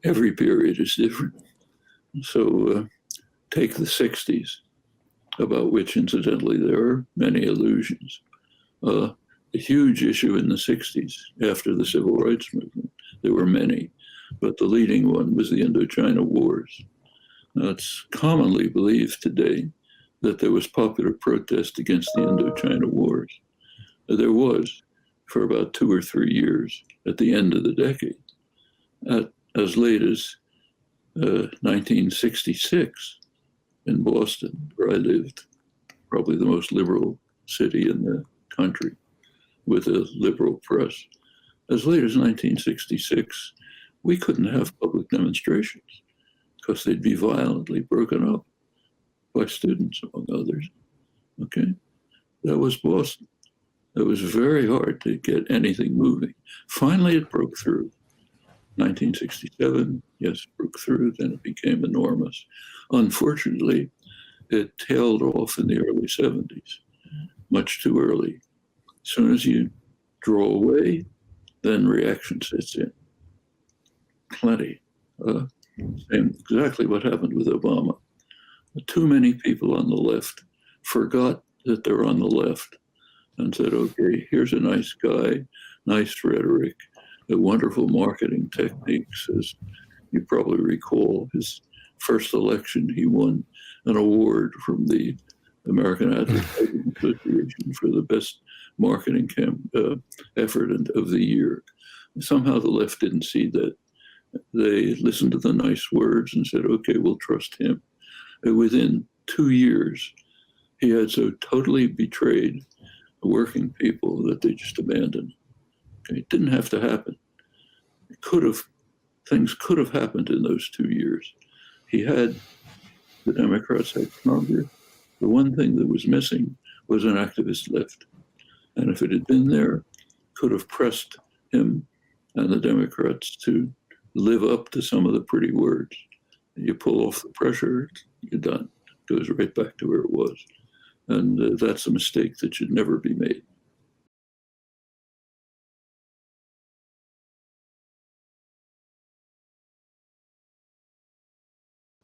Every period is different. So take the 60s, about which, incidentally, there are many allusions. A huge issue in the 60s after the Civil Rights Movement. There were many, but the leading one was the Indochina Wars. Now, it's commonly believed today that there was popular protest against the Indochina Wars. There was for about 2 or 3 years at the end of the decade. As late as 1966 in Boston, where I lived, probably the most liberal city in the country with a liberal press. As late as 1966, we couldn't have public demonstrations because they'd be violently broken up by students, among others. Okay, that was Boston. It was very hard to get anything moving. Finally, it broke through. 1967, yes, broke through, then it became enormous. Unfortunately, it tailed off in the early 70s, much too early. As soon as you draw away, then reaction sets in. Plenty. Exactly what happened with Obama. Too many people on the left forgot that they're on the left and said, okay, here's a nice guy, nice rhetoric, a wonderful marketing techniques. As you probably recall, his first election, he won an award from the American Advertising Association for the best marketing effort of the year. Somehow the left didn't see that. They listened to the nice words and said, okay, we'll trust him. And within 2 years, he had so totally betrayed the working people that they just abandoned. Okay, it didn't have to happen. Things could have happened in those 2 years. The Democrats had Congress. The one thing that was missing was an activist left. And if it had been there, could have pressed him and the Democrats to live up to some of the pretty words. You pull off the pressure, you're done. It goes right back to where it was. And that's a mistake that should never be made.